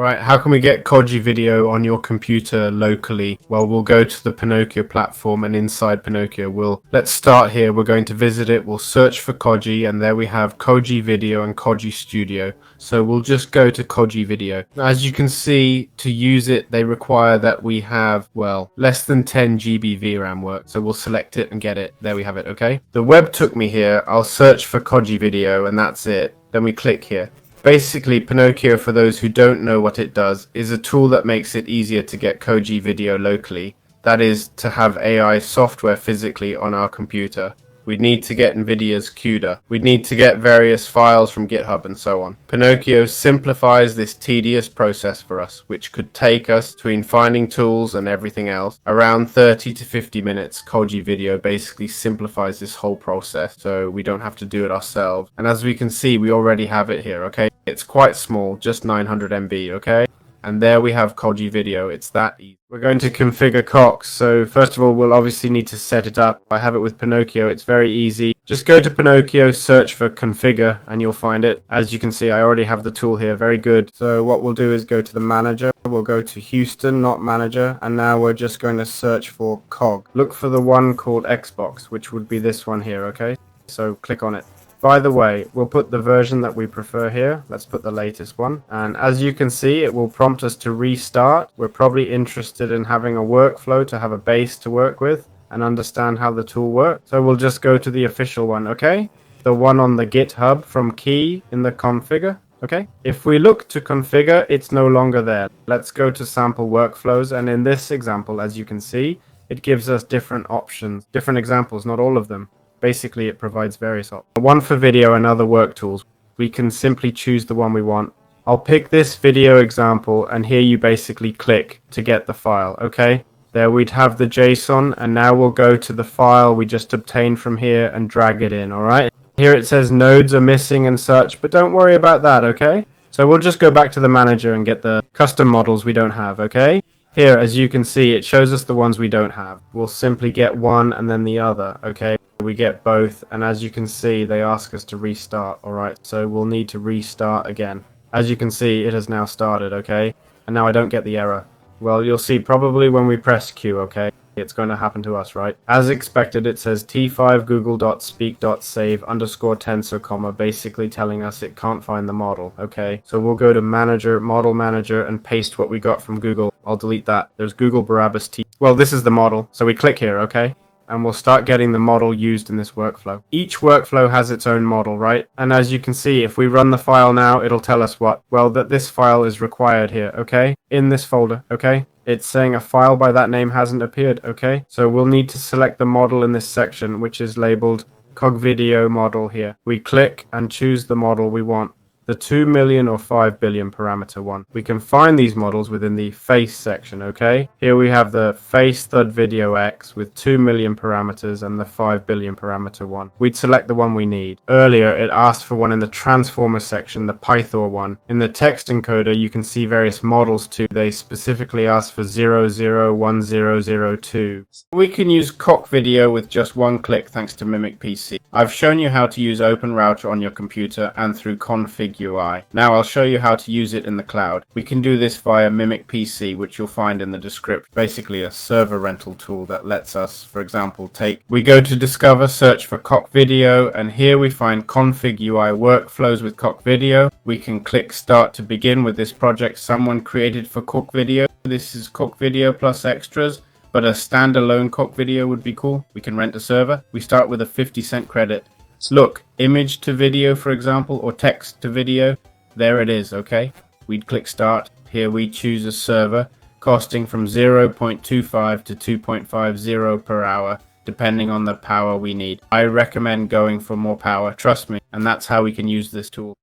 Alright, how can we get Cogvideo on your computer locally? Well, we'll go to the Pinocchio platform, and inside Pinocchio, let's start here. We're going to visit it. We'll search for Coggi, and there we have Cogvideo and Coggi Studio. So we'll just go to Cogvideo. As you can see, to use it, they require that we have, well, less than 10 GB VRAM work. So we'll select it and get it. There we have it, okay? The web took me here. I'll search for Cogvideo, and that's it. Then we click here. Basically, Pinocchio, for those who don't know what it does, is a tool that makes it easier to get Cogvideo locally. That is, to have AI software physically on our computer. We'd need to get NVIDIA's CUDA. We'd need to get various files from GitHub and so on. Pinocchio simplifies this tedious process for us, which could take us, between finding tools and everything else, around 30 to 50 minutes. Cogvideo basically simplifies this whole process, so we don't have to do it ourselves. And as we can see, we already have it here, okay? It's quite small, just 900 MB, okay? And there we have Cogvideo. It's that easy. We're going to configure Cox. So first of all, we'll obviously need to set it up. I have it with Pinocchio. It's very easy. Just go to Pinocchio, search for configure, and you'll find it. As you can see, I already have the tool here. Very good. So what we'll do is go to the manager. We'll go to Houston, not manager. And now we're just going to search for Cog. Look for the one called Xbox, which would be this one here, okay? So click on it. By the way, we'll put the version that we prefer here. Let's put the latest one. And as you can see, it will prompt us to restart. We're probably interested in having a workflow to have a base to work with and understand how the tool works. So we'll just go to the official one, okay? The one on the GitHub from key in the configure, okay? If we look to configure, it's no longer there. Let's go to sample workflows. And in this example, as you can see, it gives us different options, different examples, not all of them. Basically, it provides various options. One for video and other work tools. We can simply choose the one we want. I'll pick this video example, and here you basically click to get the file, okay? There we'd have the JSON, and now we'll go to the file we just obtained from here and drag it in, alright? Here it says nodes are missing and such, but don't worry about that, okay? So we'll just go back to the manager and get the custom models we don't have, okay? Here, as you can see, it shows us the ones we don't have. We'll simply get one and then the other, okay? We get both, and as you can see, they ask us to restart, alright? So we'll need to restart again. As you can see, it has now started, okay? And now I don't get the error. Well, you'll see probably when we press Q, okay? It's going to happen to us, right? As expected, it says T5 google.speak.save underscore tensor, comma, basically telling us it can't find the model, okay? So we'll go to manager, model manager, and paste what we got from Google. I'll delete that. There's Google Barabbas T. Well, this is the model. So we click here, okay? And we'll start getting the model used in this workflow. Each workflow has its own model, right? And as you can see, if we run the file now, it'll tell us what? Well, that this file is required here, okay? In this folder, okay? It's saying a file by that name hasn't appeared, okay? So we'll need to select the model in this section, which is labeled Cogvideo model here. We click and choose the model we want. The 2 million or 5 billion parameter one. We can find these models within the face section, okay? Here we have the face thud video X with 2 million parameters and the 5 billion parameter one. We'd select the one we need. Earlier, it asked for one in the transformer section, the Python one. In the text encoder, you can see various models too. They specifically ask for 001002. We can use Cogvideo with just one click thanks to Mimic PC. I've shown you how to use OpenRouter on your computer and through config UI. Now I'll show you how to use it in the cloud. We can do this via Mimic PC, which you'll find in the description. Basically a server rental tool that lets us, for example, we go to Discover, search for Cogvideo, and here we find config UI workflows with Cogvideo. We can click start to begin with this project someone created for Cogvideo. This is Cogvideo plus extras, but a standalone Cogvideo would be cool. We can rent a server. We start with a 50-cent credit. Look, image to video, for example, or text to video. There it is, okay? We'd click start. Here we choose a server costing from 0.25 to 2.50 per hour, depending on the power we need. I recommend going for more power, trust me, and that's how we can use this tool.